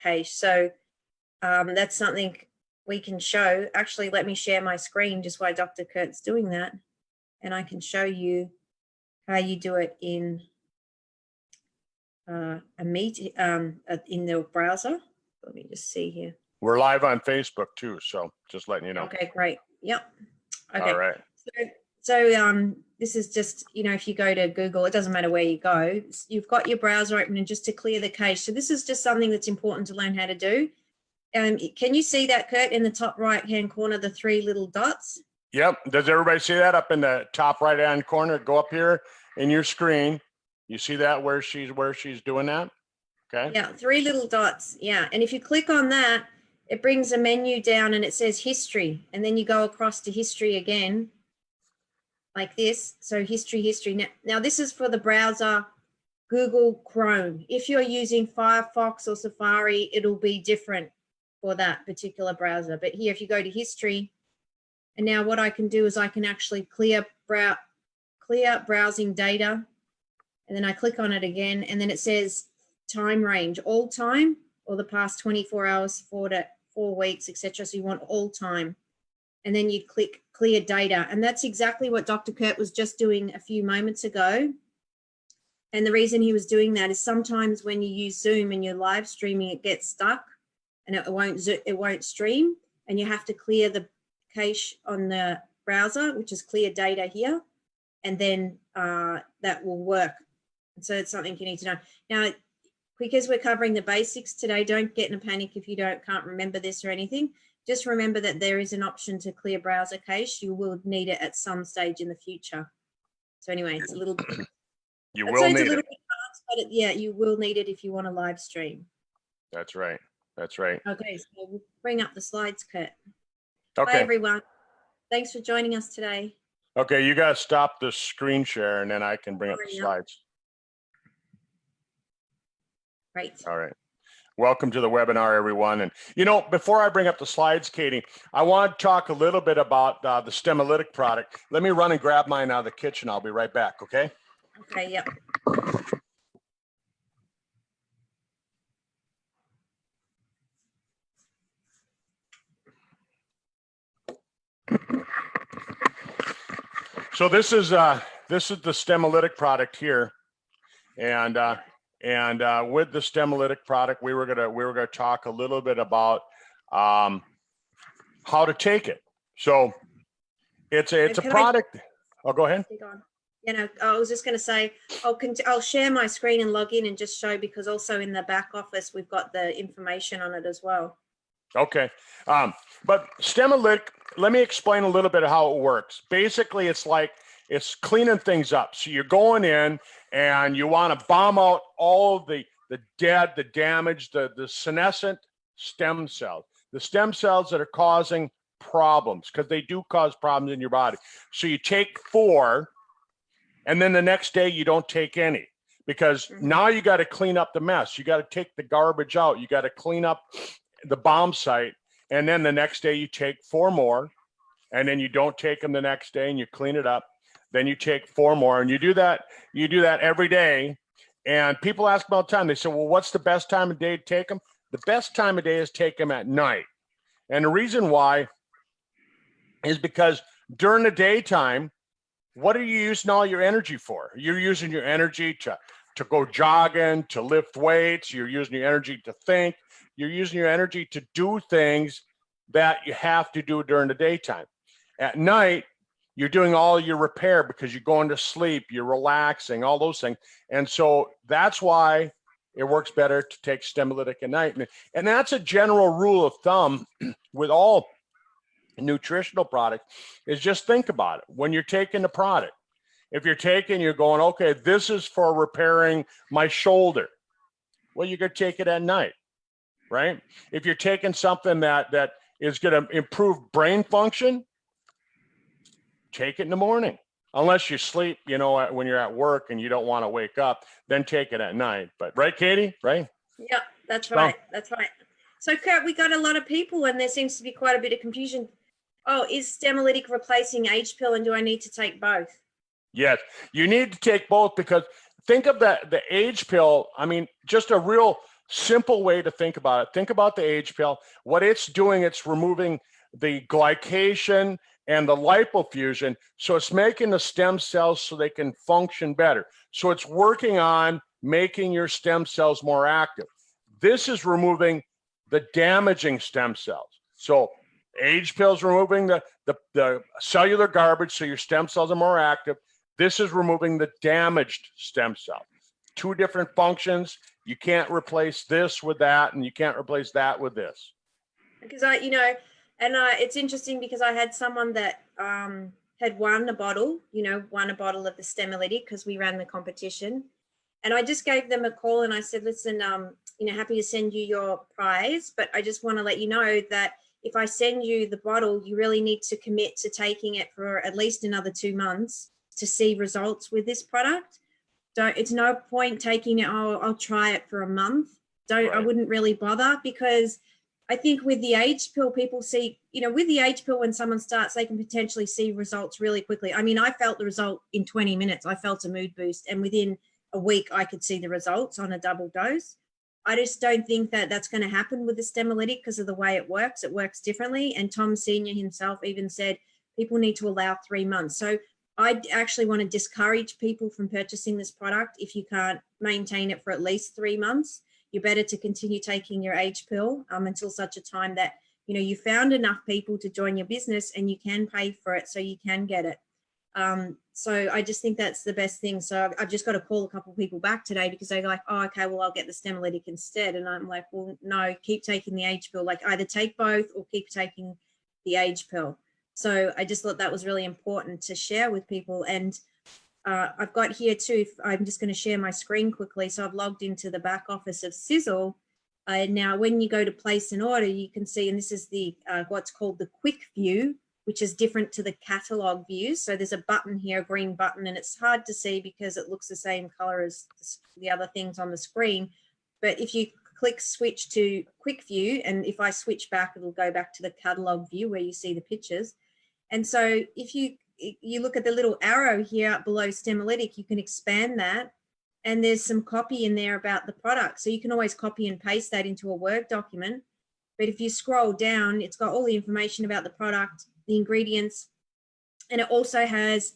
cache. So that's something we can show. Actually, let me share my screen just while Dr. Kurt's doing that, and I can show you how you do it in in the browser. Let me just see here. We're live on Facebook too, so just letting you know. Okay, great. Yep. Okay. All right. So this is just, you know, if you go to Google, it doesn't matter where you go, you've got your browser open and just to clear the cache. So this is just something that's important to learn how to do. Can you see that, Kurt, in the top right-hand corner, the 3 little dots? Yep. Does everybody see that up in the top right-hand corner? Go up here in your screen. You see that where she's doing that? Okay. Yeah, 3 little dots. Yeah. And if you click on that, it brings a menu down and it says history. And then you go across to history again like this. So history. Now this is for the browser Google Chrome. If you're using Firefox or Safari, it'll be different for that particular browser. But here, if you go to history, and now what I can do is I can actually clear browsing data. And then I click on it again, and then it says time range, all time, or the past 24 hours, 4 weeks, etc. So you want all time. And then you click clear data. And that's exactly what Dr. Kurt was just doing a few moments ago. And the reason he was doing that is sometimes when you use Zoom and you're live streaming, it gets stuck and it won't stream. And you have to clear the cache on the browser, which is clear data here. And then that will work. And so it's something you need to know. Now, because we're covering the basics today, don't get in a panic if you can't remember this or anything. Just remember that there is an option to clear browser cache. You will need it at some stage in the future. So anyway, it's a little bit. You will need it. But yeah, you will need it if you want to live stream. That's right. That's right. Okay, so we'll bring up the slides, Kurt. Okay. Hi, everyone. Thanks for joining us today. Okay, you got to stop the screen share and then I can bring up the slides. Great. All right. Welcome to the webinar, everyone. And, you know, before I bring up the slides, Katie, I want to talk a little bit about the Stem-o-lytic product. Let me run and grab mine out of the kitchen. I'll be right back, okay? Okay, yep. So this is the Stem-o-lytic product here, and with the Stem-o-lytic product, we were gonna talk a little bit about how to take it. So it's a product. Oh, go ahead. You know, I was just going to say I'll share my screen and log in and just show, because also in the back office we've got the information on it as well. Okay, but Stem-o-lytic, let me explain a little bit of how it works. Basically, it's cleaning things up. So you're going in and you want to bomb out all the dead, the damaged, the senescent stem cells, the stem cells that are causing problems, because they do cause problems in your body. So you take 4, and then the next day you don't take any, because now you got to clean up the mess. You got to take the garbage out. You got to clean up the bomb site. And then the next day you take 4 more, and then you don't take them the next day and you clean it up. Then you take 4 more, and you do that every day. And people ask about time. They say, well, what's the best time of day to take them? The best time of day is take them at night. And the reason why is because during the daytime, what are you using all your energy for? You're using your energy to go jogging, to lift weights. You're using your energy to think. You're using your energy to do things that you have to do during the daytime. At night, you're doing all your repair because you're going to sleep, you're relaxing, all those things. And so that's why it works better to take Stem-o-lytic at night. And that's a general rule of thumb with all nutritional products, is just think about it. When you're taking the product, if you're going, okay, this is for repairing my shoulder. Well, you're going to take it at night, right? If you're taking something that is going to improve brain function, take it in the morning. Unless you sleep, you know, when you're at work and you don't want to wake up, then take it at night. But right, Katie, right? Yeah, that's right. That's right. So, Kurt, we got a lot of people, and there seems to be quite a bit of confusion. Oh, is Stem-o-lytic replacing H-pill, and do I need to take both? Yes, you need to take both, because think of the H-pill. I mean, just a real simple way to think about it. Think about the age pill. What it's doing, it's removing the glycation and the lipofusion. So it's making the stem cells so they can function better. So it's working on making your stem cells more active. This is removing the damaging stem cells. So age pills removing the cellular garbage so your stem cells are more active. This is removing the damaged stem cell. Two different functions. You can't replace this with that, and you can't replace that with this. Because it's interesting because I had someone that had won a bottle of the Stem-o-lytic because we ran the competition. And I just gave them a call and I said, listen, happy to send you your prize, but I just want to let you know that if I send you the bottle, you really need to commit to taking it for at least another 2 months to see results with this product. It's no point taking it, I'll try it for a month. Right. I wouldn't really bother, because I think with the age pill, people see, with the age pill, when someone starts, they can potentially see results really quickly. I mean, I felt the result in 20 minutes. I felt a mood boost, and within a week, I could see the results on a double dose. I just don't think that that's going to happen with the Stem-o-lytic because of the way it works. It works differently. And Tom Senior himself even said people need to allow 3 months. So I actually want to discourage people from purchasing this product. If you can't maintain it for at least 3 months, you're better to continue taking your age pill until such a time that, you found enough people to join your business and you can pay for it so you can get it. So I just think that's the best thing. So I've just got to call a couple of people back today because they're like, oh, okay, well, I'll get the Stem-o-lytic instead. And I'm like, well, no, keep taking the age pill. Like, either take both or keep taking the age pill. So I just thought that was really important to share with people. And I've got here too, I'm just going to share my screen quickly. So I've logged into the back office of Sisel. Now, when you go to place an order, you can see, and this is the what's called the quick view, which is different to the catalog views. So there's a button here, a green button, and it's hard to see because it looks the same color as the other things on the screen. But if you click switch to quick view, and if I switch back, it'll go back to the catalog view where you see the pictures. And so if you look at the little arrow here below Stem-o-lytic, you can expand that. And there's some copy in there about the product. So you can always copy and paste that into a Word document. But if you scroll down, it's got all the information about the product, the ingredients, and it also has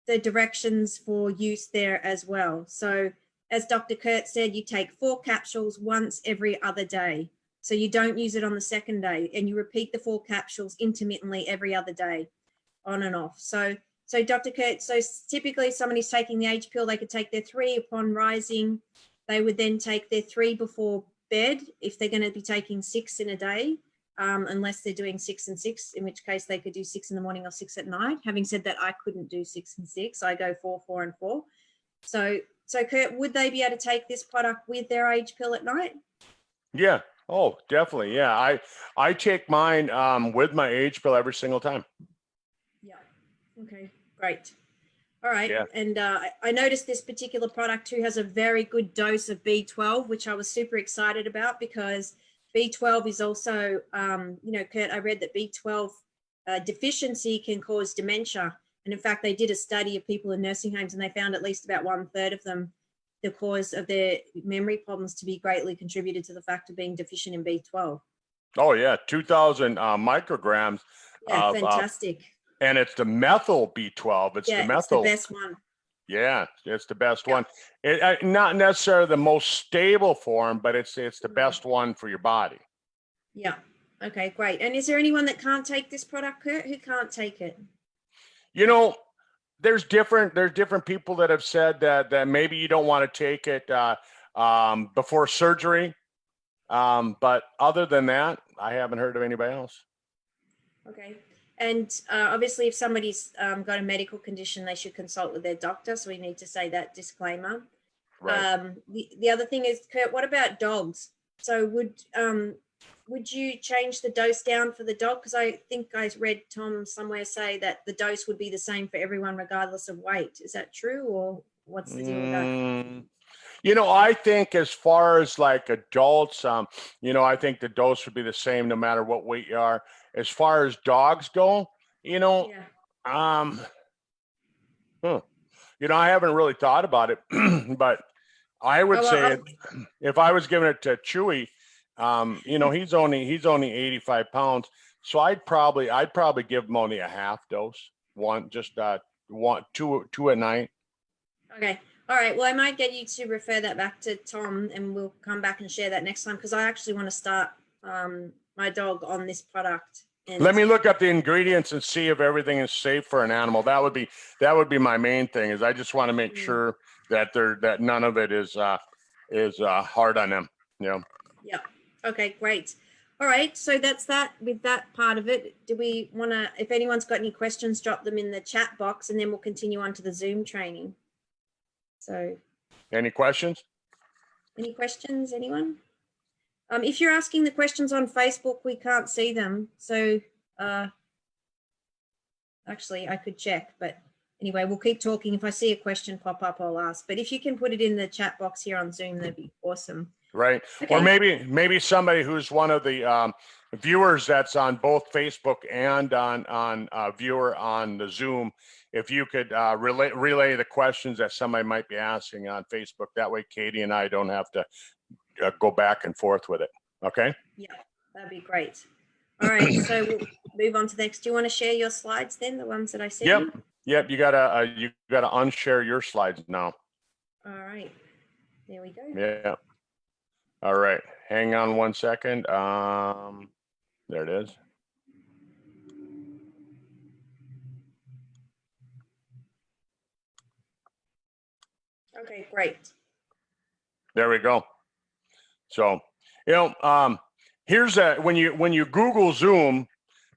the directions for use there as well. So as Dr. Kurt said, you take 4 capsules once every other day. So you don't use it on the second day, and you repeat the 4 capsules intermittently every other day, on and off. So Dr. Kurt, so typically somebody's taking the age pill, they could take their 3 upon rising. They would then take their 3 before bed if they're going to be taking 6 in a day, unless they're doing 6 and 6, in which case they could do 6 in the morning or 6 at night. Having said that, I couldn't do 6 and 6. I go 4, 4 and 4. So Kurt, would they be able to take this product with their age pill at night? Yeah. Oh, definitely. Yeah. I take mine with my age pill every single time. Yeah. Okay, great. All right. Yeah. And I noticed this particular product too has a very good dose of B12, which I was super excited about because B12 is also, Kurt, I read that B12 deficiency can cause dementia. And in fact, they did a study of people in nursing homes and they found at least about 1/3 of them, the cause of their memory problems to be greatly contributed to the fact of being deficient in B12. Oh, yeah. 2,000 micrograms. Yeah, fantastic. And it's the methyl B12. It's the methyl. It's the best one. Yeah, it's the best one. Not necessarily the most stable form, but it's the best one for your body. Yeah. Okay, great. And is there anyone that can't take this product, Kurt? Who can't take it? There's different people that have said that maybe you don't want to take it before surgery. But other than that, I haven't heard of anybody else. Okay. And obviously, if somebody's got a medical condition, they should consult with their doctor. So we need to say that disclaimer. Right. The other thing is, Kurt, what about dogs? So would you change the dose down for the dog? Because I think I read Tom somewhere say that the dose would be the same for everyone regardless of weight. Is that true, or what's the deal with that? I think as far as like adults, I think the dose would be the same no matter what weight you are. As far as dogs go, I haven't really thought about it, but I would Oh, well, say if I was giving it to Chewy, you know, he's only 85 pounds. So I'd probably give him only a half dose. Two at night. okay. All right. Well, I might get you to refer that back to Tom, and we'll come back and share that next time, because I actually want to start my dog on this product. And Let me look up the ingredients and see if everything is safe for an animal. That would be my main thing. Is I just want to make sure that that none of it is hard on them. You know. Yeah. Okay, great. All right, so that's that with that part of it. Do we want to, if anyone's got any questions, drop them in the chat box, and then we'll continue on to the Zoom training. So Any questions? any questions, anyone? If you're asking the questions on Facebook, we can't see them. So actually I could check, but anyway, we'll keep talking. If I see a question pop up, I'll ask. But if you can put it in the chat box here on Zoom, that'd be awesome. Right. Okay. Or maybe somebody who's one of the viewers that's on both Facebook and on viewer on the Zoom, if you could relay the questions that somebody might be asking on Facebook. That way Katie and I don't have to go back and forth with it. Okay. Yeah, that'd be great. All right, so we'll move on to the next. Do you want to share your slides then, the ones that I sent you? Yep. You gotta unshare your slides now. All right, there we go. Yeah. All right. Hang on one second. There it is. Okay, great. There we go. So, you know, here's when you Google Zoom,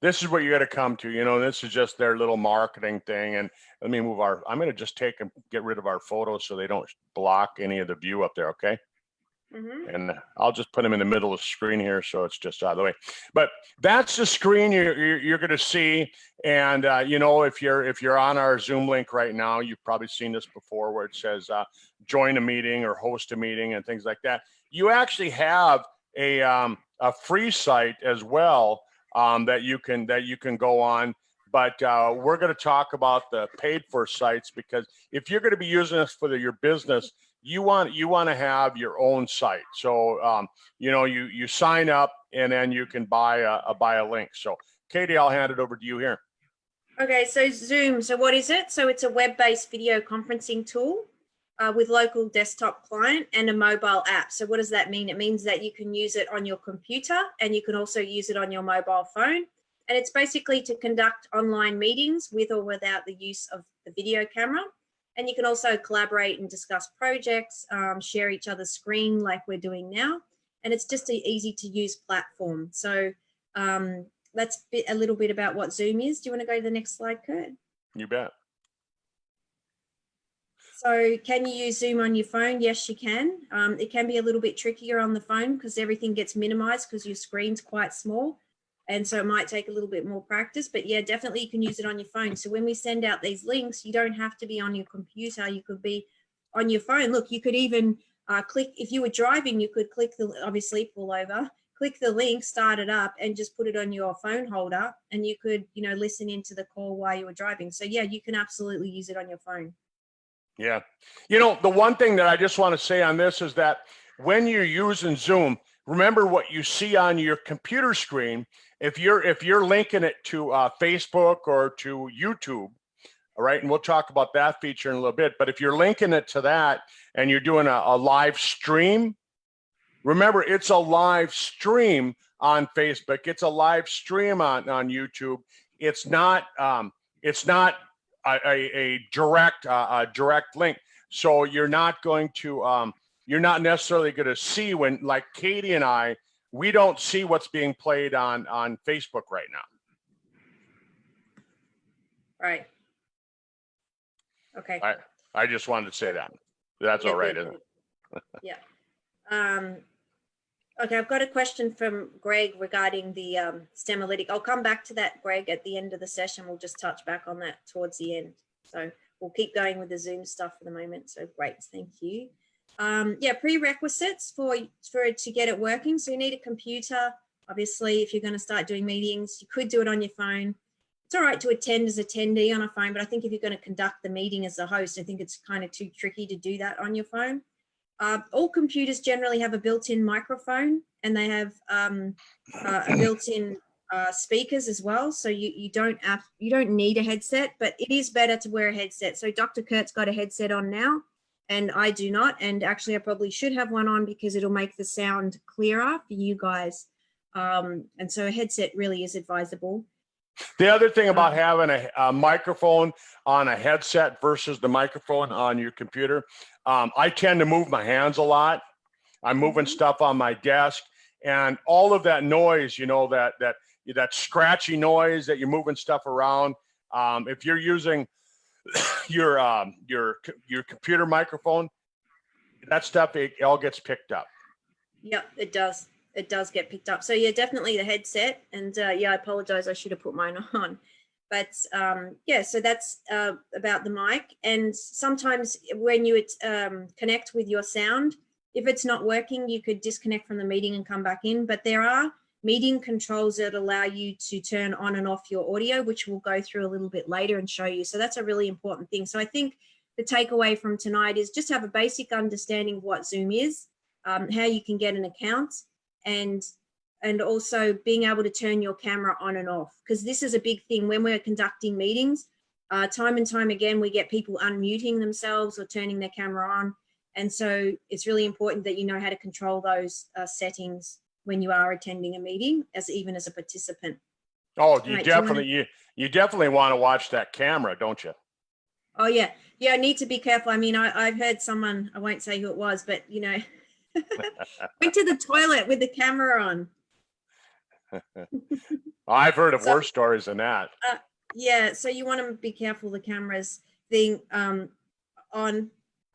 this is what you got to come to. You know, this is just their little marketing thing. And let me move I'm going to just get rid of our photos so they don't block any of the view up there. Okay. Mm-hmm. And I'll just put them in the middle of the screen here, so it's just out of the way. But that's the screen you're going to see. And you know, if you're on our Zoom link right now, you've probably seen this before, where it says join a meeting or host a meeting and things like that. You actually have a free site as well that you can go on. But we're going to talk about the paid for sites, because if you're going to be using this for your business, you want to have your own site. So you know, you sign up and then you can buy a link. So Katie, I'll hand it over to you here. Okay, so Zoom. So what is it? So it's a web-based video conferencing tool with local desktop client and a mobile app. So what does that mean? It means that you can use it on your computer and you can also use it on your mobile phone. And it's basically to conduct online meetings with or without the use of the video camera. And you can also collaborate and discuss projects, share each other's screen like we're doing now. And it's just an easy to use platform. So that's a little bit about what Zoom is. Do you want to go to the next slide, Kurt? You bet. So can you use Zoom on your phone? Yes, you can. It can be a little bit trickier on the phone because everything gets minimized because your screen's quite small. And so it might take a little bit more practice, but yeah, definitely you can use it on your phone. So when we send out these links, you don't have to be on your computer. You could be on your phone. Look, you could even click, if you were driving, you could click obviously pull over, click the link, start it up and just put it on your phone holder. And you could, you know, listen into the call while you were driving. So yeah, you can absolutely use it on your phone. Yeah. You know, the one thing that I just want to say on this is that when you're using Zoom, remember what you see on your computer screen. If you're linking it to Facebook or to YouTube, all right, and we'll talk about that feature in a little bit, but if you're linking it to that and you're doing a live stream, remember it's a live stream on Facebook, it's a live stream on YouTube. It's not a direct link. So you're not going to you're not necessarily going to see when, like Katie and I, we don't see what's being played on Facebook right now. Right. Okay. I just wanted to say that. That's all right, isn't it? Yeah. Okay, I've got a question from Greg regarding the Stem-o-lytic. I'll come back to that, Greg, at the end of the session. We'll just touch back on that towards the end. So we'll keep going with the Zoom stuff for the moment. So great, thank you. Yeah, prerequisites to get it working. So you need a computer. Obviously, if you're going to start doing meetings, you could do it on your phone. It's all right to attend as attendee on a phone, but I think if you're going to conduct the meeting as a host, I think it's kind of too tricky to do that on your phone. All computers generally have a built-in microphone, and they have a built-in speakers as well. So you don't need a headset, but it is better to wear a headset. So Dr. Kurt's got a headset on now, and I do not. And actually, I probably should have one on because it'll make the sound clearer for you guys. And so a headset really is advisable. The other thing about having a microphone on a headset versus the microphone on your computer, I tend to move my hands a lot. I'm moving stuff on my desk, and all of that noise, you know, that scratchy noise that you're moving stuff around. If you're using your computer microphone, that stuff, it all gets picked up. Yep, it does. It does get picked up. So yeah, definitely the headset. And yeah, I apologize. I should have put mine on. But yeah, so that's about the mic. And sometimes when you connect with your sound, if it's not working, you could disconnect from the meeting and come back in. But there are meeting controls that allow you to turn on and off your audio, which we'll go through a little bit later and show you. So that's a really important thing. So I think the takeaway from tonight is just have a basic understanding of what Zoom is, how you can get an account, and also being able to turn your camera on and off, because this is a big thing when we're conducting meetings. Time and time again, we get people unmuting themselves or turning their camera on. And so it's really important that you know how to control those settings when you are attending a meeting, even as a participant. Oh, you definitely want to watch that camera, don't you? Oh yeah. Yeah, I need to be careful. I mean, I've heard someone, I won't say who it was, but you know, went to the toilet with the camera on. I've heard of worse stories than that. Yeah, so you want to be careful the cameras being on.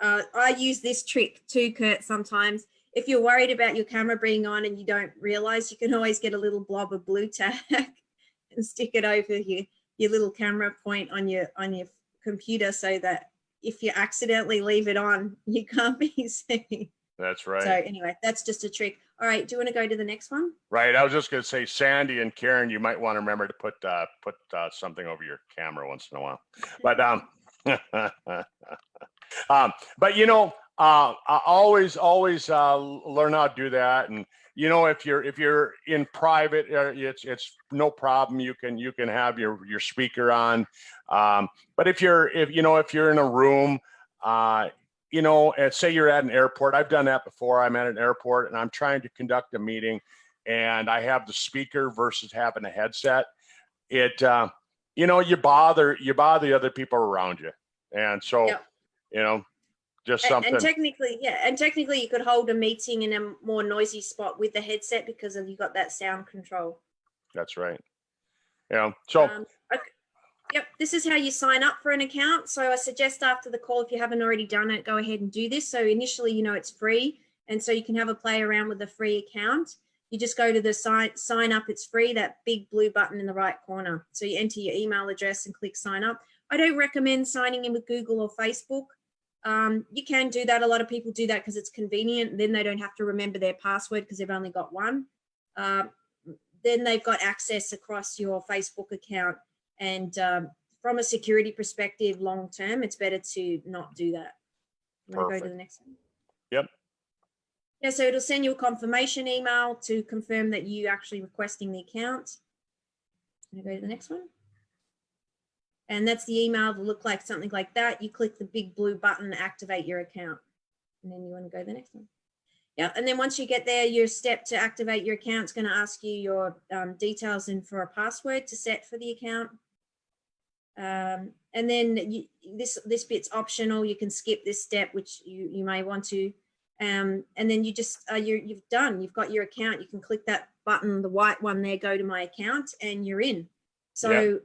I use this trick too, Kurt, sometimes. If you're worried about your camera being on and you don't realize, you can always get a little blob of blue tack and stick it over your little camera point on your computer, so that if you accidentally leave it on, you can't be seen. That's right. So anyway, that's just a trick. All right, do you want to go to the next one? Right. I was just going to say, Sandy and Karen, you might want to remember to put something over your camera once in a while. But you know, always learn how to do that. And you know, if you're in private, it's no problem. You can have your speaker on. But if you're in a room, you know, and say you're at an airport. I've done that before. I'm at an airport and I'm trying to conduct a meeting, and I have the speaker versus having a headset. It you know, you bother the other people around you, and so you know, just something. And technically, you could hold a meeting in a more noisy spot with the headset because you got that sound control. That's right. You know, so. Okay. Yep, this is how you sign up for an account. So I suggest after the call, if you haven't already done it, go ahead and do this. So initially, you know, it's free. And so you can have a play around with the free account. You just go to the sign up, it's free, that big blue button in the right corner. So you enter your email address and click sign up. I don't recommend signing in with Google or Facebook. You can do that. A lot of people do that because it's convenient. Then they don't have to remember their password because they've only got one. Then they've got access across your Facebook account. And from a security perspective, long term, it's better to not do that. I'm going to go to the next one. Yep. Yeah, so it'll send you a confirmation email to confirm that you actually requesting the account. I'm going to go to the next one. And that's the email will look like something like that. You click the big blue button, activate your account. And then you want to go to the next one. Yeah, and then once you get there, your step to activate your account is going to ask you your details and for a password to set for the account. And then this bit's optional. You can skip this step, which you may want to. And then you just you've done. You've got your account. You can click that button, the white one there. Go to my account, and you're in. So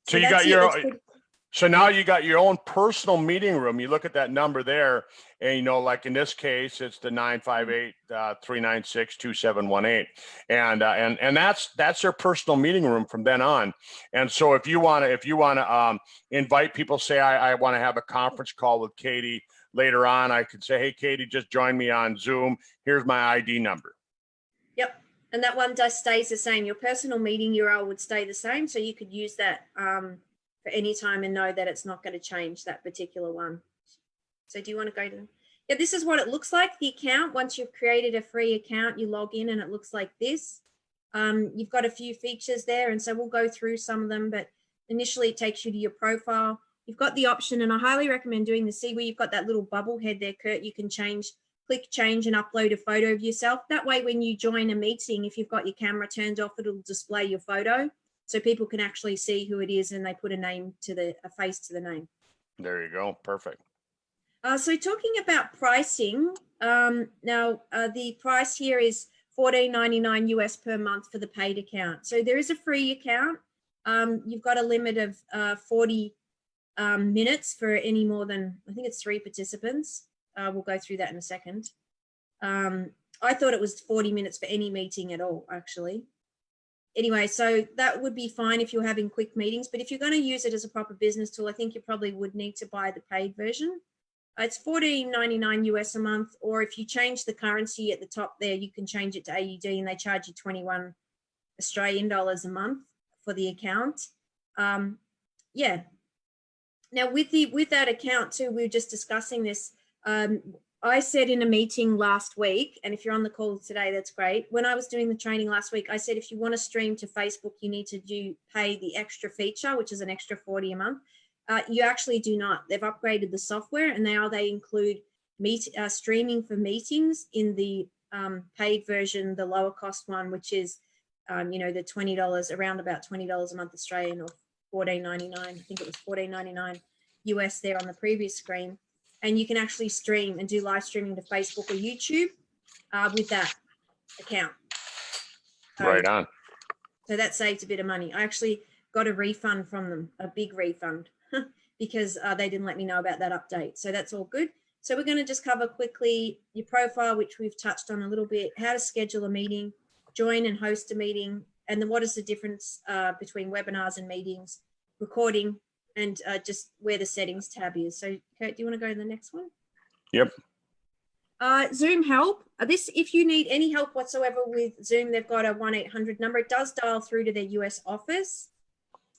so you got so now you got your own personal meeting room. You look at that number there, and you know, like in this case, it's the 958-396-2718, and that's your personal meeting room from then on. And so if you want to invite people, say I want to have a conference call with Katie later on, I could say, hey Katie, just join me on Zoom. Here's my ID number. Yep. And that one stays the same. Your personal meeting URL would stay the same, so you could use that for any time and know that it's not going to change that particular one. So do you want to go to, Yeah, this is what it looks like, the account. Once you've created a free account, you log in and it looks like this. You've got a few features there, and so we'll go through some of them, but initially it takes you to your profile. You've got the option, and I highly recommend doing the see where you've got that little bubble head there, Kurt. You can click change and upload a photo of yourself. That way, when you join a meeting, if you've got your camera turned off, it'll display your photo so people can actually see who it is, and they put a face to the name. There you go. Perfect. So talking about pricing, now the price here is $14.99 US per month for the paid account. So there is a free account. You've got a limit of 40 minutes for any more than, I think it's 3 participants. We'll go through that in a second. I thought it was 40 minutes for any meeting at all, actually. Anyway, so that would be fine if you're having quick meetings, but if you're going to use it as a proper business tool, I think you probably would need to buy the paid version. It's $14.99 US a month, or if you change the currency at the top there, you can change it to AUD and they charge you 21 Australian dollars a month for the account. Yeah. Now with that account too, we were just discussing this. I said in a meeting last week, and if you're on the call today, that's great. When I was doing the training last week, I said, if you want to stream to Facebook, you need to pay the extra feature, which is an extra 40 a month. You actually do not. They've upgraded the software, and now they include streaming for meetings in the paid version, the lower cost one, which is, the $20, around about $20 a month Australian, or $14.99. I think it was $14.99 US there on the previous screen. And you can actually stream and do live streaming to Facebook or YouTube with that account. Right on. So that saves a bit of money. I actually got a refund from them, a big refund, because they didn't let me know about that update. So that's all good. So we're going to just cover quickly your profile, which we've touched on a little bit, how to schedule a meeting, join and host a meeting, and then what is the difference between webinars and meetings, recording, and just where the settings tab is. So Kurt, do you want to go to the next one? Yep. Zoom help. If you need any help whatsoever with Zoom, they've got a 1-800 number. It does dial through to their US office.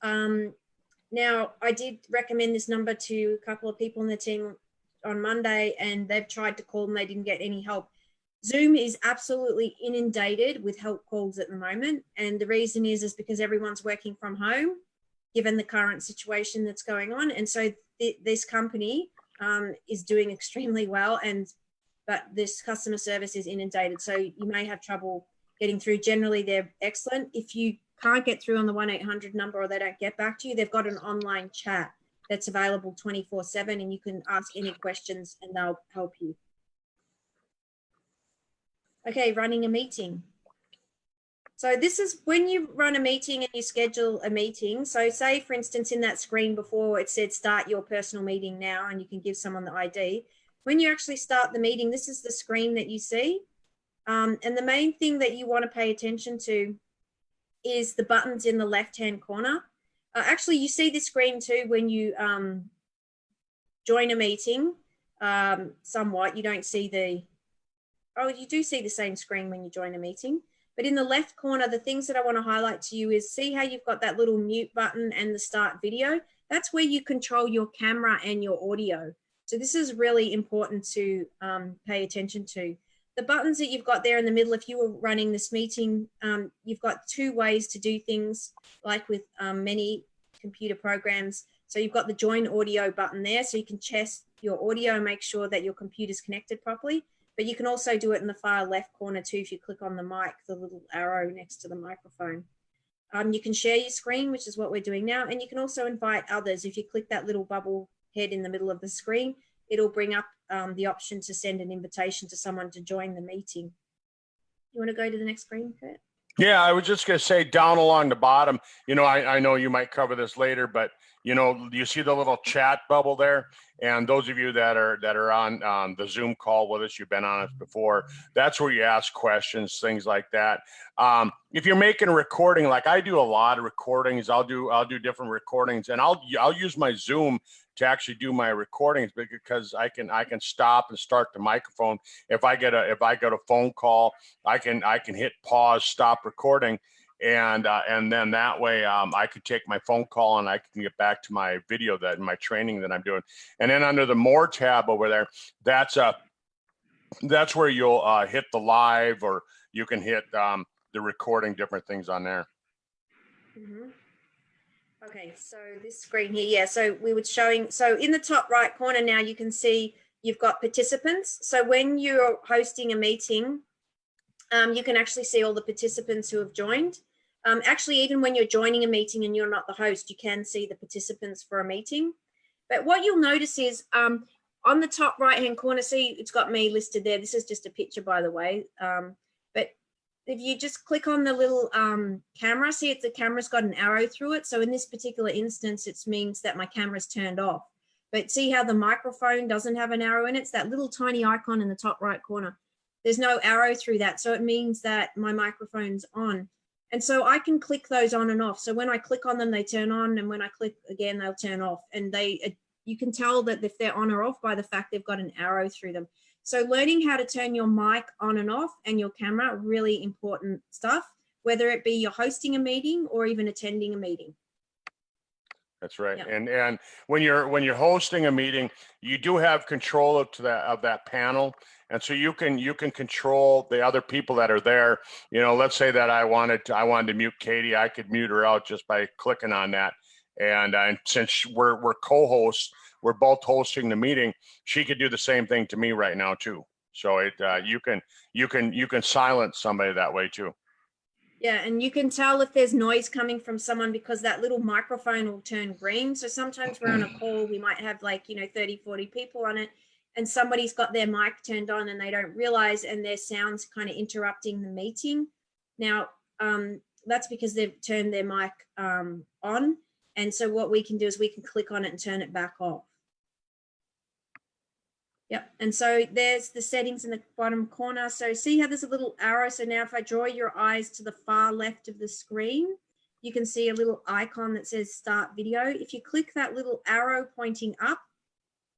Now, I did recommend this number to a couple of people in the team on Monday, and they've tried to call and they didn't get any help. Zoom is absolutely inundated with help calls at the moment. And the reason is because everyone's working from home, given the current situation that's going on. And so this company is doing extremely well, but this customer service is inundated. So you may have trouble getting through. Generally, they're excellent. If you can't get through on the 1-800 number or they don't get back to you, they've got an online chat that's available 24/7, and you can ask any questions and they'll help you. Okay, running a meeting. So this is when you run a meeting and you schedule a meeting. So say, for instance, in that screen before it said start your personal meeting now, and you can give someone the ID. When you actually start the meeting, this is the screen that you see. And the main thing that you want to pay attention to is the buttons in the left-hand corner. Actually, you see the screen too when you join a meeting somewhat. You don't see you do see the same screen when you join a meeting. But in the left corner, the things that I want to highlight to you is, see how you've got that little mute button and the start video? That's where you control your camera and your audio. So this is really important to pay attention to. The buttons that you've got there in the middle, if you were running this meeting, you've got 2 ways to do things, like with many computer programs. So you've got the join audio button there, so you can test your audio and make sure that your computer's connected properly. But you can also do it in the far left corner too, if you click on the mic, the little arrow next to the microphone. You can share your screen, which is what we're doing now. And you can also invite others. If you click that little bubble head in the middle of the screen, it'll bring up the option to send an invitation to someone to join the meeting. You want to go to the next screen, Kurt? Yeah, I was just going to say down along the bottom, I know you might cover this later, but you see the little chat bubble there? And those of you that are on the Zoom call with us, you've been on it before, that's where you ask questions, things like that. If you're making a recording, like I do a lot of recordings, I'll do different recordings, and I'll use my Zoom to actually do my recordings, because I can stop and start the microphone. If I get a phone call, I can hit pause, stop recording. And then that way I could take my phone call and I can get back to my video, my training that I'm doing. And then under the More tab over there, that's that's where you'll hit the live, or you can hit the recording, different things on there. Mm-hmm. Okay, so this screen here, yeah, so we were showing, so in the top right corner now you can see you've got participants. So when you're hosting a meeting, you can actually see all the participants who have joined. Actually, even when you're joining a meeting and you're not the host, you can see the participants for a meeting. But what you'll notice is on the top right-hand corner, see, it's got me listed there. This is just a picture, by the way. But if you just click on the little camera, see, the camera's got an arrow through it. So in this particular instance, it means that my camera's turned off. But see how the microphone doesn't have an arrow in it? It's that little tiny icon in the top right corner. There's no arrow through that. So it means that my microphone's on. And so I can click those on and off. So when I click on them, they turn on. And when I click again, they'll turn off. And you can tell that if they're on or off by the fact they've got an arrow through them. So learning how to turn your mic on and off and your camera, really important stuff, whether it be you're hosting a meeting or even attending a meeting. That's right. Yep. And when you're hosting a meeting, you do have control of that panel. And so you can control the other people that are there. You know, let's say that I wanted to mute Katie, I could mute her out just by clicking on that. And since we're co-hosts, we're both hosting the meeting, she could do the same thing to me right now too. So you can silence somebody that way too. Yeah, and you can tell if there's noise coming from someone because that little microphone will turn green. So sometimes we're on a call, we might have 30, 40 people on it, and somebody's got their mic turned on and they don't realize, and their sound's kind of interrupting the meeting. Now, that's because they've turned their mic on. And so what we can do is we can click on it and turn it back off. Yep, and so there's the settings in the bottom corner. So see how there's a little arrow? So now if I draw your eyes to the far left of the screen, you can see a little icon that says start video. If you click that little arrow pointing up,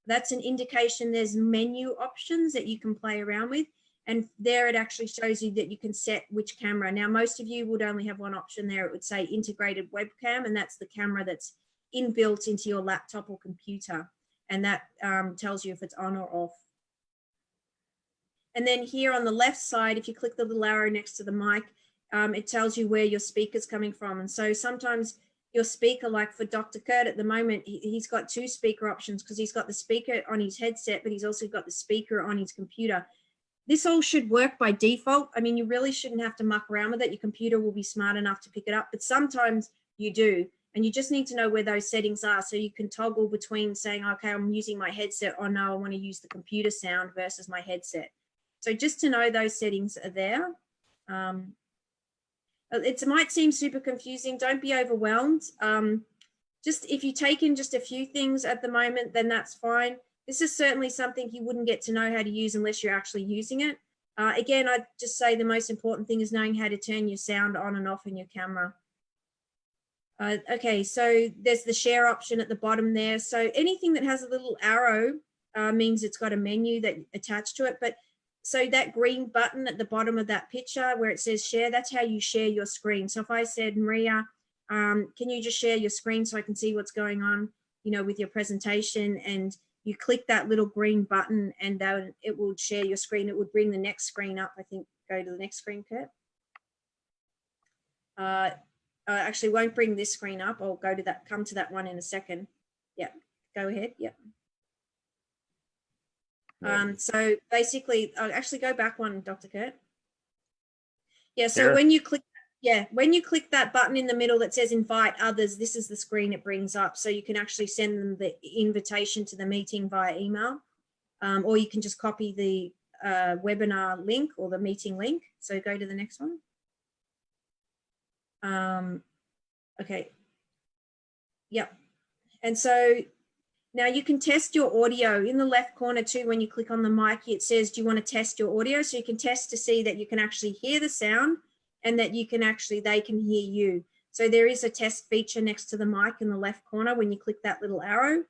that's an indication there's menu options that you can play around with. And there it actually shows you that you can set which camera. Now, most of you would only have one option there. It would say integrated webcam, and that's the camera that's inbuilt into your laptop or computer. And that tells you if it's on or off. And then here on the left side, if you click the little arrow next to the mic, it tells you where your speaker's coming from. And so sometimes your speaker, like for Dr. Kurt at the moment, he's got two speaker options because he's got the speaker on his headset, but he's also got the speaker on his computer. This all should work by default. I mean, you really shouldn't have to muck around with it. Your computer will be smart enough to pick it up, but sometimes you do. And you just need to know where those settings are so you can toggle between saying, okay, I'm using my headset, or no, I want to use the computer sound versus my headset. So just to know those settings are there. It might seem super confusing. Don't be overwhelmed. Just if you take in just a few things at the moment, then that's fine. This is certainly something you wouldn't get to know how to use unless you're actually using it. Again, I'd just say the most important thing is knowing how to turn your sound on and off in your camera. Okay, so there's the share option at the bottom there. So anything that has a little arrow means it's got a menu that attached to it. But so that green button at the bottom of that picture where it says share, that's how you share your screen. So if I said, Maria, can you just share your screen so I can see what's going on, with your presentation, and you click that little green button and it will share your screen. It would bring the next screen up. I think go to the next screen, Kurt. Actually won't bring this screen up. I'll go to that, come to that one in a second. Yeah, go ahead. Yep. So basically, I'll actually go back one, Dr. Kurt. Yeah, so when you click that button in the middle that says invite others, this is the screen it brings up. So you can actually send them the invitation to the meeting via email, or you can just copy the webinar link or the meeting link. So go to the next one. Okay. Yep. And so now you can test your audio in the left corner too. When you click on the mic, it says, do you want to test your audio? So you can test to see that you can actually hear the sound and that you can they can hear you. So there is a test feature next to the mic in the left corner when you click that little arrow.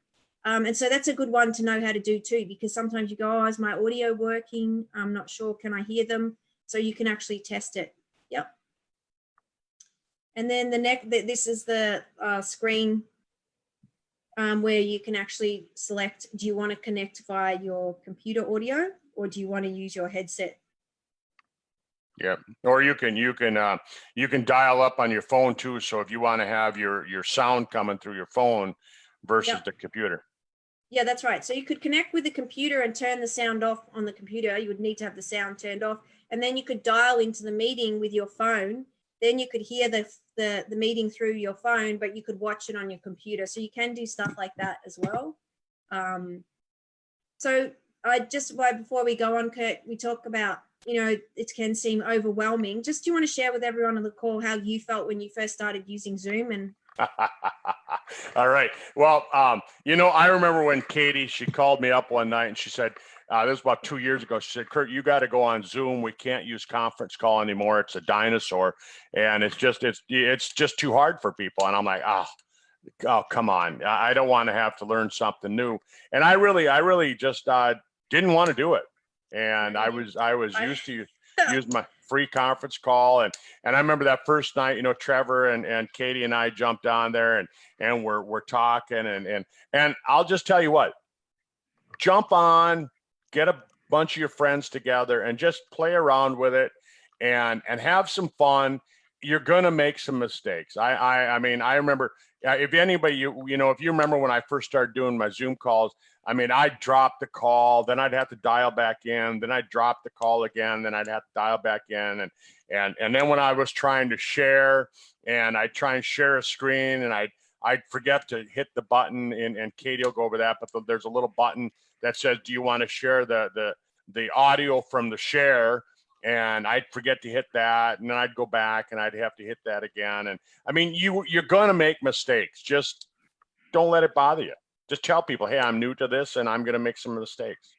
And so that's a good one to know how to do too, because sometimes you go, oh, is my audio working? I'm not sure. Can I hear them? So you can actually test it. Yep. And then this is the screen where you can actually select, do you want to connect via your computer audio or do you want to use your headset? Yeah, or you can dial up on your phone too. So if you want to have your sound coming through your phone versus the computer. Yeah, that's right. So you could connect with the computer and turn the sound off on the computer. You would need to have the sound turned off, and then you could dial into the meeting with your phone. Then you could hear the meeting through your phone, but you could watch it on your computer. So you can do stuff like that as well. So I just, before we go on, Kurt, we talk about, it can seem overwhelming. Just, do you want to share with everyone on the call how you felt when you first started using Zoom? And all right. Well, I remember when Katie, she called me up one night and she said, this was about 2 years ago. She said, Kurt, you got to go on Zoom. We can't use conference call anymore. It's a dinosaur. And it's just too hard for people. And I'm like, oh, come on. I don't want to have to learn something new. And I really just didn't want to do it. And I was used to use my free conference call. And I remember that first night, Trevor and Katie and I jumped on there and we're talking and I'll just tell you what, jump on, get a bunch of your friends together and just play around with it and have some fun. You're going to make some mistakes. I mean, I remember if anybody, if you remember when I first started doing my Zoom calls, I mean, I'd drop the call, then I'd have to dial back in, then I'd drop the call again, then I'd have to dial back in. And then when I was trying to share and I'd try and share a screen and I'd forget to hit the button and Katie will go over that, but there's a little button that says, do you want to share the audio from the share? And I'd forget to hit that, and then I'd go back and I'd have to hit that again. And I mean, you're going to make mistakes. Just don't let it bother you. Just tell people, hey, I'm new to this and I'm going to make some mistakes.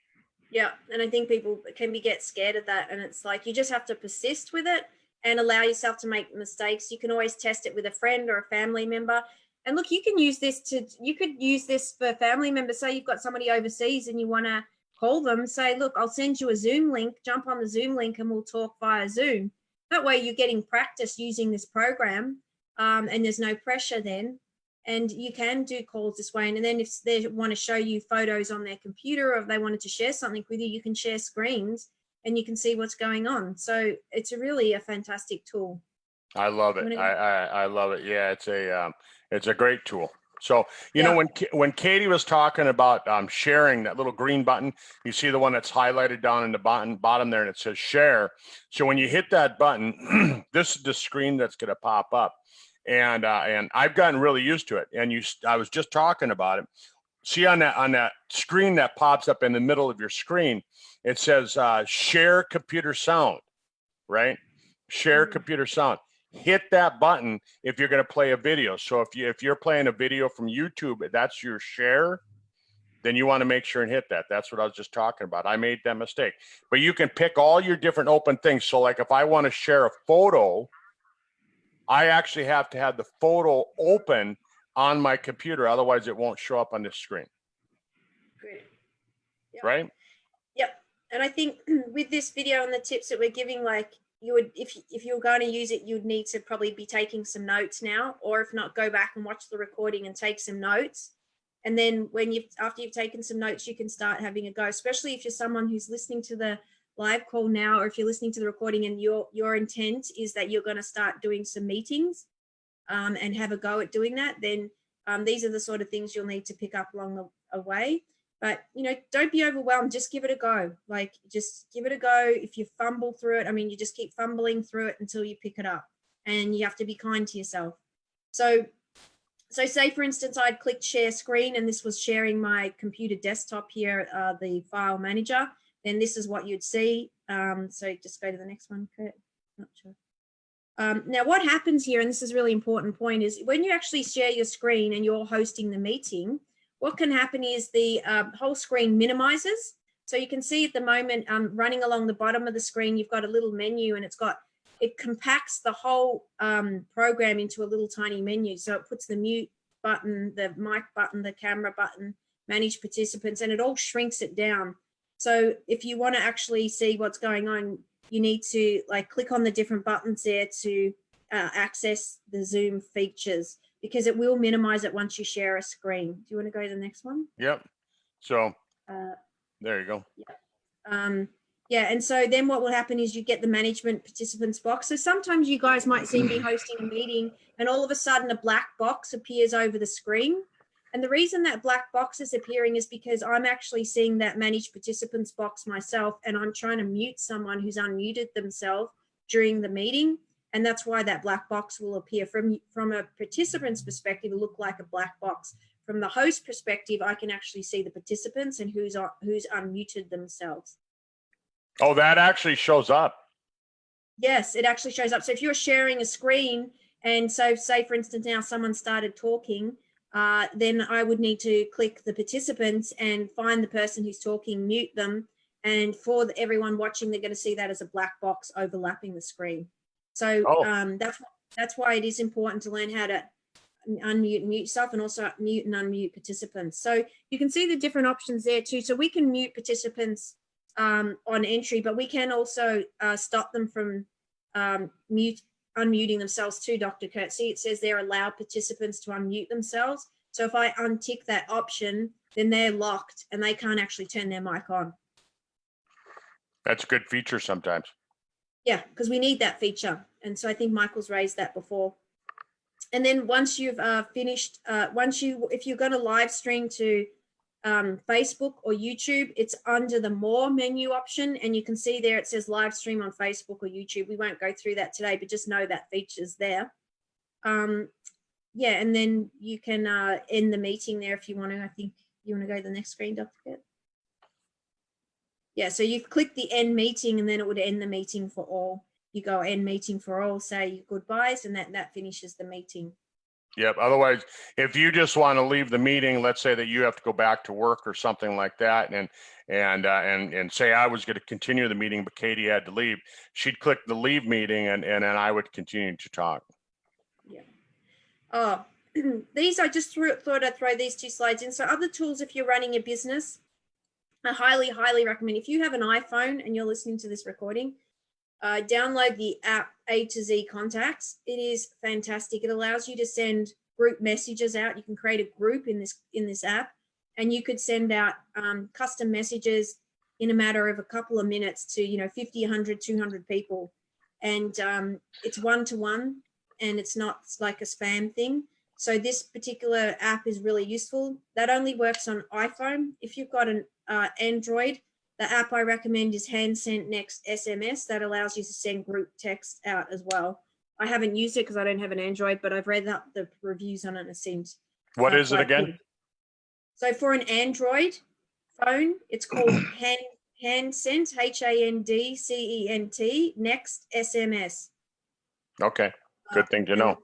Yeah. And I think people get scared of that. And it's like, you just have to persist with it and allow yourself to make mistakes. You can always test it with a friend or a family member. And look, you could use this for family members. Say you've got somebody overseas and you want to call them, say, look, I'll send you a Zoom link, jump on the Zoom link and we'll talk via Zoom. That way you're getting practice using this program and there's no pressure then. And you can do calls this way. And then if they want to show you photos on their computer or if they wanted to share something with you, you can share screens and you can see what's going on. So it's really a fantastic tool. I love it. I love it. Yeah, it's a great tool. So, when Katie was talking about sharing, that little green button, you see the one that's highlighted down in the bottom there and it says share. So when you hit that button, this is the screen that's going to pop up. And I've gotten really used to it. And I was just talking about it. See on that screen that pops up in the middle of your screen, it says share computer sound, right? Share computer sound. Hit that button if you're going to play a video. So if you're playing a video from YouTube, that's your share, then you want to make sure and hit that. That's what I was just talking about. I made that mistake. But you can pick all your different open things. So like if I want to share a photo, I actually have to have the photo open on my computer. Otherwise, it won't show up on this screen. Good. Yep. Right? Yep. And I think with this video and the tips that we're giving, like you would, if you're going to use it, you'd need to probably be taking some notes now, or if not, go back and watch the recording and take some notes. And then after you've taken some notes, you can start having a go, especially if you're someone who's listening to the live call now, or if you're listening to the recording and your intent is that you're going to start doing some meetings and have a go at doing that, then these are the sort of things you'll need to pick up along the way. But, don't be overwhelmed. Just give it a go. Like, just give it a go. If you fumble through it, you just keep fumbling through it until you pick it up. And you have to be kind to yourself. So say, for instance, I'd clicked share screen and this was sharing my computer desktop here, the file manager. Then this is what you'd see. So just go to the next one, Kurt. Not sure. Now, what happens here, and this is a really important point, is when you actually share your screen and you're hosting the meeting, what can happen is the whole screen minimizes. So you can see at the moment, running along the bottom of the screen, you've got a little menu and it compacts the whole program into a little tiny menu. So it puts the mute button, the mic button, the camera button, manage participants, and it all shrinks it down. So if you want to actually see what's going on, you need to click on the different buttons there to access the Zoom features, because it will minimize it once you share a screen. Do you want to go to the next one? Yep. So there you go. Yeah. Yeah, and so then what will happen is you get the management participants box. So sometimes you guys might see me hosting a meeting and all of a sudden a black box appears over the screen. And the reason that black box is appearing is because I'm actually seeing that manage participants box myself, and I'm trying to mute someone who's unmuted themselves during the meeting. And that's why that black box will appear. From a participant's perspective, it look like a black box. From the host perspective, I can actually see the participants and who's unmuted themselves. Oh, that actually shows up. Yes, it actually shows up. So if you're sharing a screen, and so say for instance now someone started talking, then I would need to click the participants and find the person who's talking, mute them, and for everyone watching, they're going to see that as a black box overlapping the screen. So that's why it is important to learn how to unmute and mute yourself, and also mute and unmute participants. So you can see the different options there too. So we can mute participants on entry, but we can also stop them from unmuting themselves too, Dr. Kurt. See, it says there allow participants to unmute themselves. So if I untick that option, then they're locked and they can't actually turn their mic on. That's a good feature sometimes. Yeah, because we need that feature. And so I think Michael's raised that before. And then once you've finished, if you're going to live stream to Facebook or YouTube, it's under the more menu option, and you can see there it says live stream on Facebook or YouTube. We won't go through that today, but just know that feature's there. Yeah, and then you can end the meeting there if you want to. I think you want to go to the next screen, Dr. Kurt. Yeah, so you click the end meeting and then it would end the meeting for all. You go end meeting for all, say your goodbyes, and that finishes the meeting. Yep. Otherwise, if you just want to leave the meeting, let's say that you have to go back to work or something like that, and say I was going to continue the meeting, but Katie had to leave, she'd click the leave meeting, and then I would continue to talk. Yeah. Oh, these I just thought I'd throw these two slides in. So other tools, if you're running a business, I highly recommend. If you have an iPhone and you're listening to this recording, download the app A to Z Contacts. It is fantastic. It allows you to send group messages out. You can create a group in this app, and you could send out custom messages in a matter of a couple of minutes to 50, 100, 200 people, and it's one-to-one, and it's not like a spam thing. So this particular app is really useful. That only works on iPhone. If you've got an Android, the app I recommend is Hand Sent Next SMS. That allows you to send group text out as well. I haven't used it because I don't have an Android, but I've read up the reviews on it and it seems. What is it again? Good. So for an Android phone, it's called Hand Sent, HANDCENT, Next SMS. Okay, good thing to know.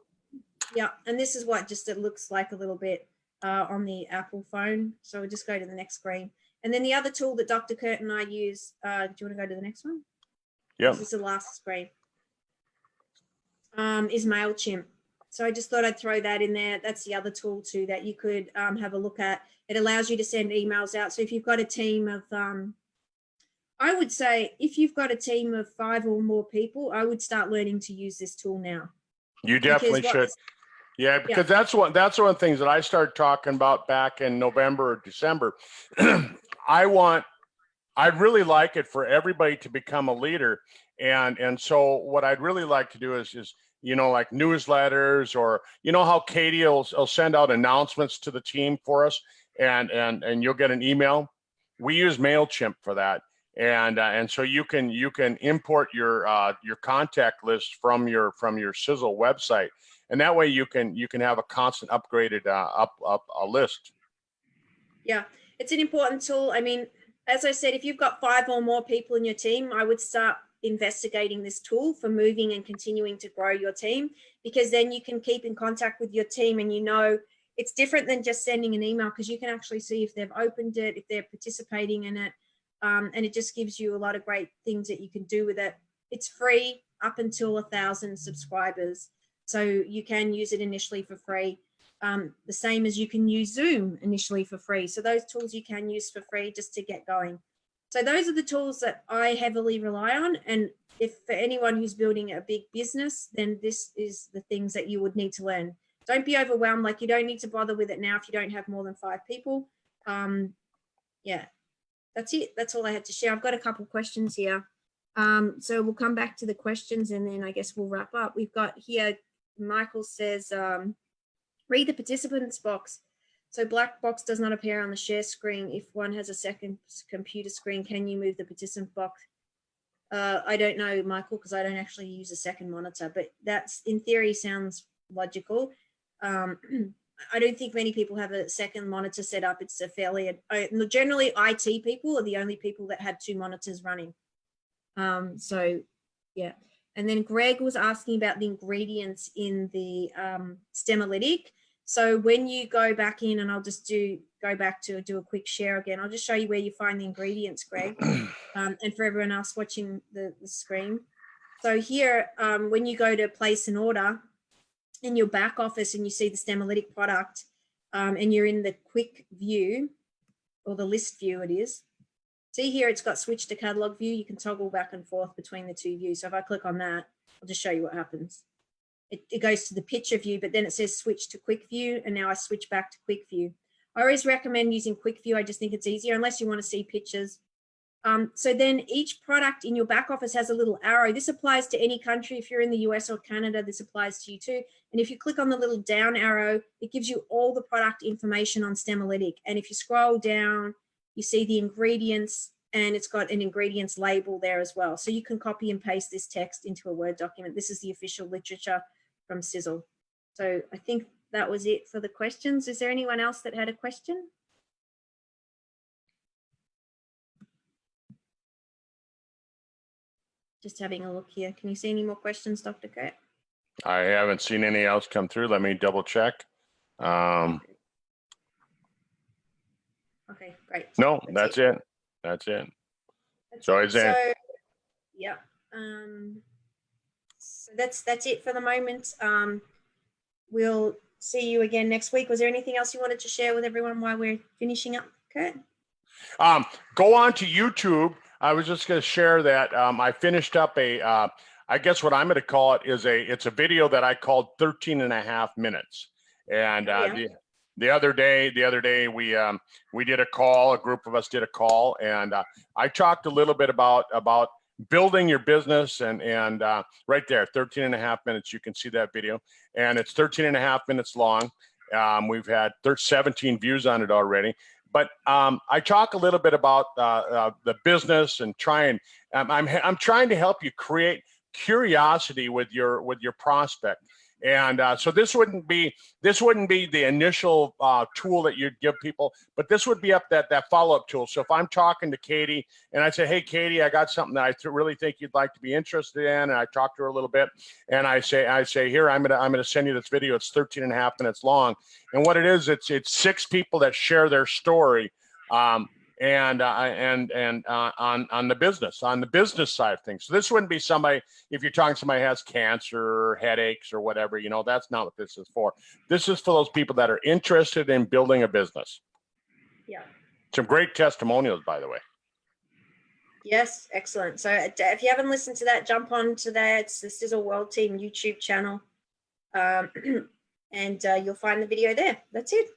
Yeah, and this is what it looks like a little bit on the Apple phone. So we'll just go to the next screen. And then the other tool that Dr. Kurt and I use, do you want to go to the next one? Yeah. This is the last screen, is MailChimp. So I just thought I'd throw that in there. That's the other tool too that you could have a look at. It allows you to send emails out. So if you've got a team of, I would say if you've got a team of 5 or more people, I would start learning to use this tool now. You definitely should. Yeah, because that's one of the things that I started talking about back in November or December. I'd really like it for everybody to become a leader. And so what I'd really like to do is like newsletters, or how Katie will send out announcements to the team for us, and you'll get an email. We use MailChimp for that. And so you can import your contact list from your Sisel website, and that way you can have a constant upgraded a list. Yeah, it's an important tool. I mean, as I said, if you've got 5 or more people in your team, I would start investigating this tool for moving and continuing to grow your team, because then you can keep in contact with your team, and it's different than just sending an email, because you can actually see if they've opened it, if they're participating in it. And it just gives you a lot of great things that you can do with it. It's free up until 1,000 subscribers. So you can use it initially for free. The same as you can use Zoom initially for free. So those tools you can use for free just to get going. So those are the tools that I heavily rely on. And if for anyone who's building a big business, then this is the things that you would need to learn. Don't be overwhelmed. Like, you don't need to bother with it now if you don't have more than 5 people. Yeah. that's it. That's all I had to share. I've got a couple questions here. So we'll come back to the questions and then I guess we'll wrap up. We've got here, Michael says, read the participants box. So black box does not appear on the share screen. If one has a second computer screen, can you move the participant box? I don't know, Michael, because I don't actually use a second monitor, but that's in theory sounds logical. I don't think many people have a second monitor set up. It's a fairly, generally IT people are the only people that have two monitors running. So yeah. And then Greg was asking about the ingredients in the Stem-o-lytic. So when you go back in, and I'll just go back to do a quick share again, I'll just show you where you find the ingredients, Greg, and for everyone else watching the screen. So here, when you go to place an order in your back office and you see the Stem-o-lytic product, and you're in the quick view or the list view, it is. See here, it's got switch to catalog view. You can toggle back and forth between the two views. So if I click on that, I'll just show you what happens. It goes to the picture view, but then it says switch to quick view. And now I switch back to quick view. I always recommend using quick view. I just think it's easier unless you want to see pictures. So then each product in your back office has a little arrow. This applies to any country. If you're in the US or Canada, this applies to you too. And if you click on the little down arrow, it gives you all the product information on Stem-o-lytic. And if you scroll down, you see the ingredients, and it's got an ingredients label there as well. So you can copy and paste this text into a Word document. This is the official literature from Sisel. So I think that was it for the questions. Is there anyone else that had a question? Just having a look here. Can you see any more questions, Dr. Kurt? I haven't seen any else come through. Let me double check. Okay, great. No, that's it. That's it. So is there? So, yeah. So that's it for the moment. We'll see you again next week. Was there anything else you wanted to share with everyone while we're finishing up, Kurt? Go on to YouTube. I was just going to share that I finished up a, I guess what I'm going to call it is it's a video that I called 13 and a half minutes. And the other day we did a call, a group of us did a call, and I talked a little bit about building your business and right there, 13 and a half minutes, you can see that video, and it's 13 and a half minutes long. We've had 17 views on it already. But I talk a little bit about the business and I'm trying to help you create curiosity with your prospect. And so this wouldn't be the initial tool that you'd give people, but this would be up that follow-up tool. So if I'm talking to Katie and I say, hey, Katie, I got something that I really think you'd like to be interested in, and I talk to her a little bit, and I say, here, I'm gonna send you this video. It's 13 and a half minutes long, and what it is, it's 6 people that share their story. On the business side of things. So this wouldn't be somebody, if you're talking to somebody who has cancer or headaches or whatever, that's not what this is for. This is for those people that are interested in building a business. Yeah. Some great testimonials, by the way. Yes, excellent. So if you haven't listened to that, jump on to that. It's the Sisel World Team YouTube channel. And you'll find the video there. That's it.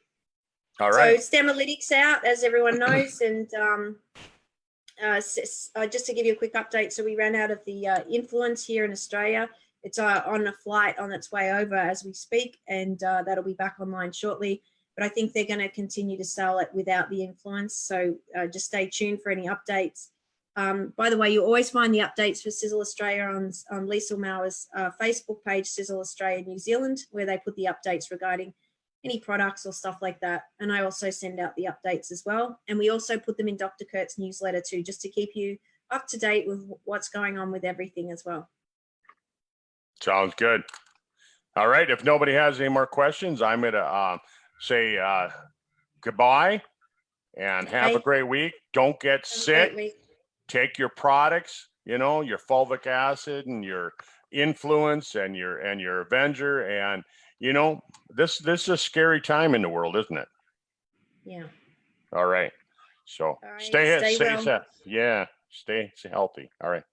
All right. So Stem-o-lytic's out, as everyone knows, and just to give you a quick update, so we ran out of the influence here in Australia. It's on a flight on its way over as we speak, and that'll be back online shortly. But I think they're going to continue to sell it without the influence, so just stay tuned for any updates. By the way, you always find the updates for Sisel Australia on Lisa Mauer's Facebook page, Sisel Australia New Zealand, where they put the updates regarding any products or stuff like that. And I also send out the updates as well. And we also put them in Dr. Kurt's newsletter too, just to keep you up to date with what's going on with everything as well. Sounds good. All right. If nobody has any more questions, I'm going to say goodbye and have a great week. Don't get sick. Take your products, your fulvic acid and your influence and your Avenger, and this is a scary time in the world, isn't it? Yeah. All right. So stay well. safe. Yeah. Stay healthy. All right.